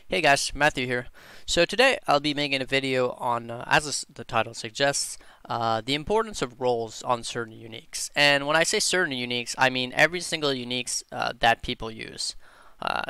Hey guys, Matthew here. So today I'll be making a video on, the title suggests, the importance of roles on certain uniques. And when I say certain uniques, I mean every single uniques that people use.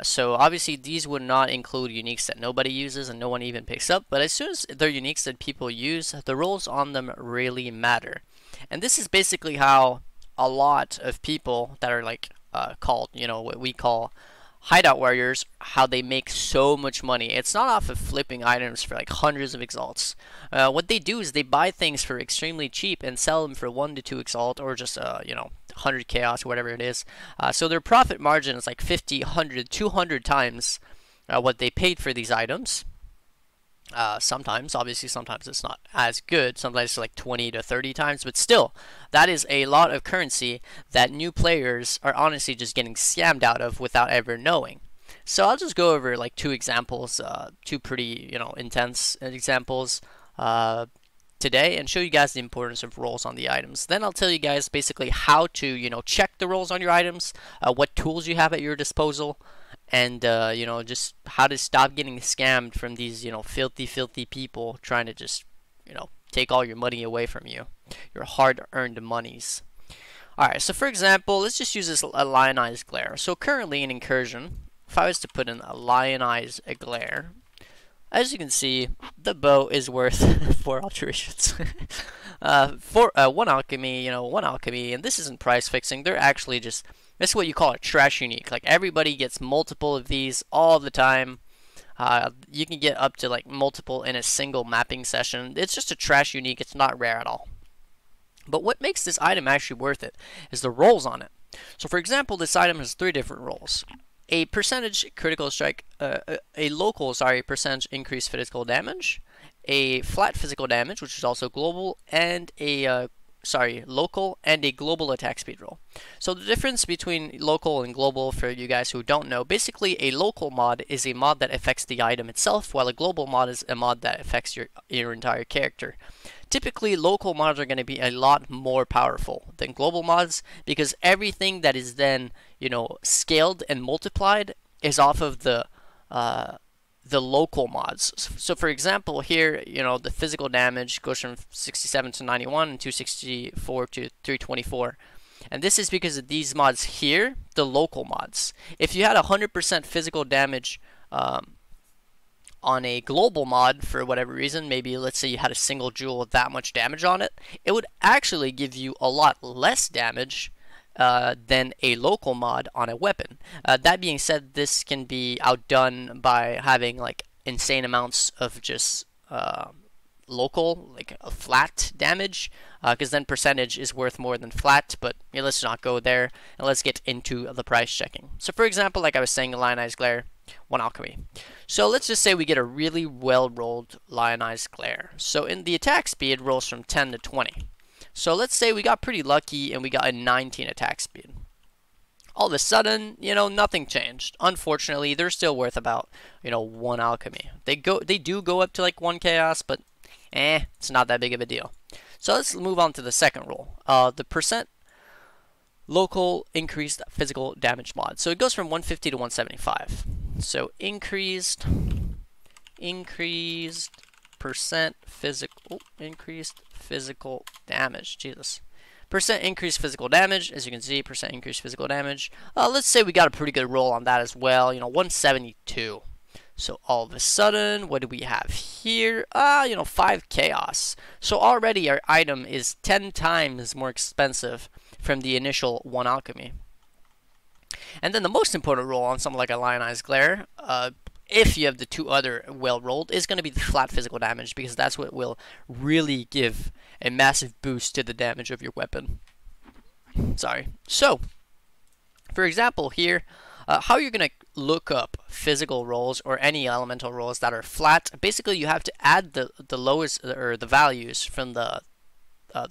So obviously these would not include uniques that nobody uses and no one even picks up, but as soon as they're uniques that people use, the roles on them really matter. And this is basically how a lot of people that are called, what we call hideout warriors, how they make so much money. It's not off of flipping items for like hundreds of exalts. What they do is they buy things for extremely cheap and sell them for 1 to 2 exalt, or just 100 chaos, whatever it is. So their profit margin is like 50, 100, 200 times what they paid for these items. Sometimes, obviously, sometimes it's not as good. Sometimes it's like 20 to 30 times, but still, that is a lot of currency that new players are honestly just getting scammed out of without ever knowing. So I'll just go over like two examples, two pretty, intense examples today, and show you guys the importance of rolls on the items. Then I'll tell you guys basically how to, check the rolls on your items, what tools you have at your disposal, and just how to stop getting scammed from these filthy people trying to just take all your money away from you, your hard-earned monies. Alright, so for example, let's just use this a lionized glare. So currently in incursion, if I was to put in a lionized glare, as you can see, the bow is worth 4 alterations. For one alchemy, one alchemy, and this isn't price fixing. They're actually just, this is what you call a trash unique. Like everybody gets multiple of these all the time. You can get up to like multiple in a single mapping session. It's just a trash unique. It's not rare at all. But what makes this item actually worth it is the rolls on it. So for example, this item has 3 different rolls. A percentage critical strike, a local, percentage increased physical damage, a flat physical damage, which is also global, and a local and a global attack speed roll. So the difference between local and global, for you guys who don't know, basically a local mod is a mod that affects the item itself, while a global mod is a mod that affects your entire character. Typically, local mods are going to be a lot more powerful than global mods because everything that is then, scaled and multiplied is off of the local mods. So for example, here, the physical damage goes from 67 to 91 and 264 to 324. And this is because of these mods here, the local mods. If you had 100% physical damage on a global mod for whatever reason, maybe let's say you had a single jewel with that much damage on it, it would actually give you a lot less damage than a local mod on a weapon. That being said, this can be outdone by having like insane amounts of just local, like a flat damage, because then percentage is worth more than flat. But let's not go there, and let's get into the price checking. So for example, like I was saying, lionized glare, 1 alchemy. So let's just say we get a really well rolled lionized glare. So in the attack speed, rolls from 10 to 20. So let's say we got pretty lucky and we got a 19 attack speed. All of a sudden, nothing changed. Unfortunately, they're still worth about, 1 alchemy. They do go up to like 1 chaos, but it's not that big of a deal. So let's move on to the second roll. The percent local increased physical damage mod. So it goes from 150 to 175. So increased percent physical, increased physical damage. Jesus. Percent increased physical damage, as you can see, percent increased physical damage. Let's say we got a pretty good roll on that as well, 172. So all of a sudden, what do we have here? 5 chaos. So already our item is 10 times more expensive from the initial 1 alchemy. And then the most important roll on something like a lionized glare, if you have the 2 other well rolled, is going to be the flat physical damage, because that's what will really give a massive boost to the damage of your weapon. So for example here, how you're going to look up physical rolls or any elemental rolls that are flat, basically you have to add the lowest, or the values from the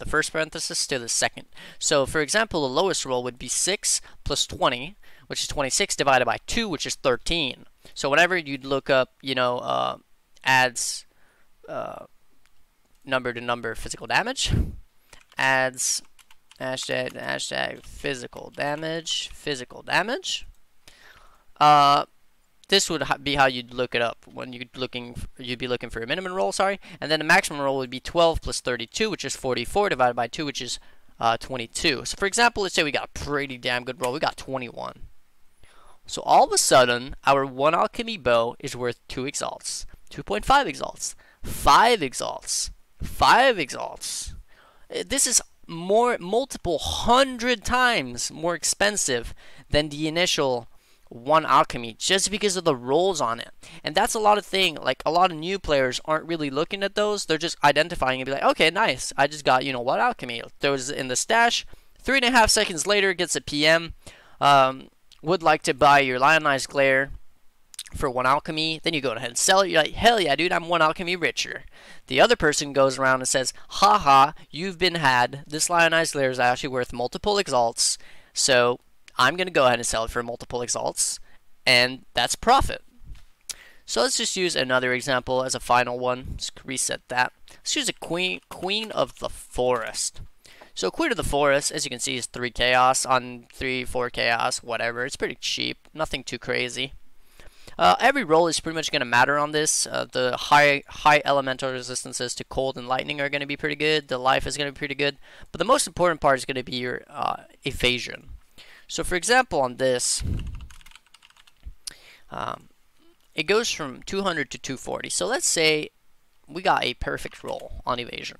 first parenthesis to the second. So for example, the lowest roll would be 6 plus 20, which is 26, divided by 2, which is 13. So whenever you'd look up, adds number to number physical damage, adds hashtag physical damage, this would be how you'd look it up when you'd be looking for a minimum roll, sorry, and then the maximum roll would be 12 plus 32, which is 44, divided by 2, which is 22. So for example, let's say we got a pretty damn good roll. We got 21. So all of a sudden, our 1 alchemy bow is worth 2 exalts, 2.5 exalts, 5 exalts, 5 exalts. This is multiple 100 times more expensive than the initial 1 alchemy, just because of the rolls on it. And that's a lot of thing, like a lot of new players aren't really looking at those. They're just identifying and be like, okay, nice, I just got, 1 alchemy, throws it in the stash. 3.5 seconds later, gets a PM. Would like to buy your lionized glare for 1 alchemy. Then you go ahead and sell it. You're like, hell yeah, dude, I'm 1 alchemy richer. The other person goes around and says, haha, you've been had. This lionized glare is actually worth multiple exalts, so I'm going to go ahead and sell it for multiple exalts, and that's profit. So let's just use another example as a final one. Let's reset that. Let's use a queen of the forest. So Queen of the Forest, as you can see, is 3 chaos on 3, 4 chaos, whatever. It's pretty cheap, nothing too crazy. Every roll is pretty much going to matter on this. The high elemental resistances to cold and lightning are going to be pretty good. The life is going to be pretty good. But the most important part is going to be your evasion. So for example, on this, it goes from 200 to 240. So let's say we got a perfect roll on evasion.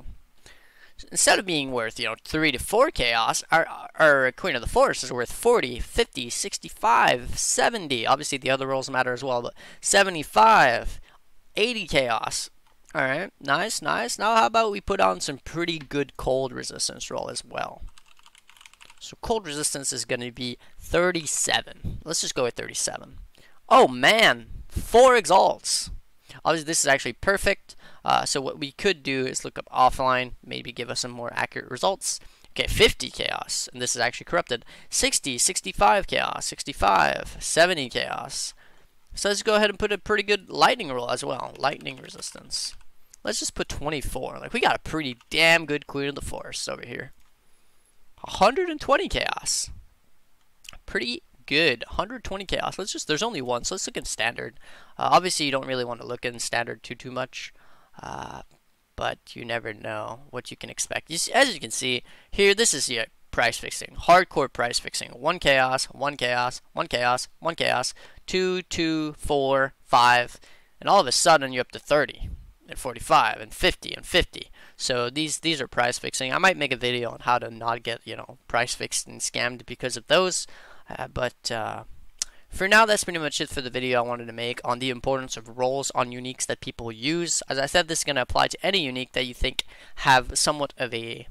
Instead of being worth, 3 to 4 chaos, our Queen of the Forest is worth 40, 50, 65, 70. Obviously, the other rolls matter as well, but 75, 80 chaos. Alright, nice, nice. Now, how about we put on some pretty good cold resistance roll as well? So, cold resistance is going to be 37. Let's just go with 37. Oh, man, 4 exalts. Obviously, this is actually perfect. So what we could do is look up offline, maybe give us some more accurate results. Okay, 50 chaos, and this is actually corrupted. 60, 65 chaos, 65, 70 chaos. So let's go ahead and put a pretty good lightning roll as well. Lightning resistance. Let's just put 24. Like, we got a pretty damn good Queen of the Forest over here. 120 chaos. Pretty good. 120 chaos. There's only one, so let's look in standard. Obviously, you don't really want to look in standard too much. But you never know what you can expect. As you can see here, this is your price fixing, hardcore price fixing. 1 chaos, 1 chaos, 1 chaos, 1 chaos, 2, 2, 4, 5, and all of a sudden you're up to 30 and 45 and 50 and 50. So these are price fixing. I might make a video on how to not get price fixed and scammed because of those. For now, that's pretty much it for the video I wanted to make on the importance of rolls on uniques that people use. As I said, this is going to apply to any unique that you think have somewhat of a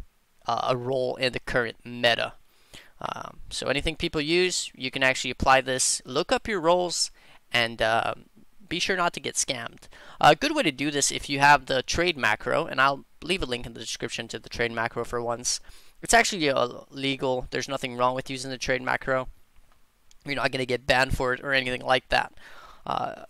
role in the current meta. So anything people use, you can actually apply this. Look up your rolls and be sure not to get scammed. A good way to do this, if you have the trade macro, and I'll leave a link in the description to the trade macro for once. It's actually legal. There's nothing wrong with using the trade macro. You're not going to get banned for it or anything like that.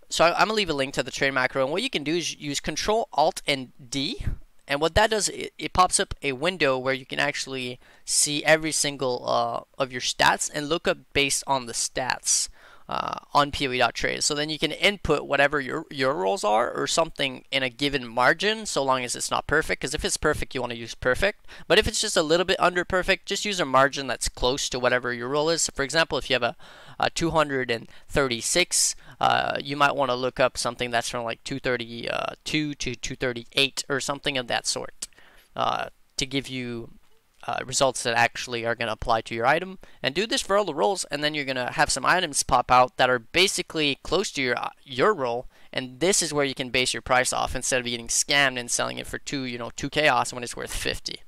So I'm going to leave a link to the trade macro. And what you can do is use Control, Alt, and D. And what that does, it pops up a window where you can actually see every single of your stats and look up based on the stats on PoE.trade. So then you can input whatever your rolls are or something in a given margin, so long as it's not perfect. Because if it's perfect, you want to use perfect. But if it's just a little bit under perfect, just use a margin that's close to whatever your roll is. So for example, if you have a 236, you might want to look up something that's from like 232 to 238 or something of that sort to give you results that actually are going to apply to your item. And do this for all the rolls, and then you're going to have some items pop out that are basically close to your roll, and this is where you can base your price off instead of getting scammed and selling it for 2 chaos when it's worth 50.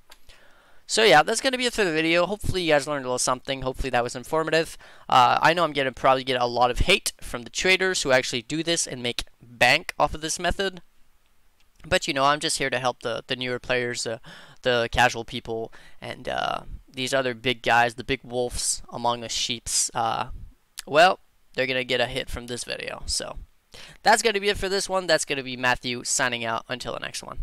So yeah, that's going to be it for the video. Hopefully you guys learned a little something. Hopefully that was informative. I know I'm going to probably get a lot of hate from the traders who actually do this and make bank off of this method. But I'm just here to help the newer players, the casual people, and these other big guys, the big wolves among the sheeps. Well, they're going to get a hit from this video. So that's going to be it for this one. That's going to be Matthew signing out. Until the next one.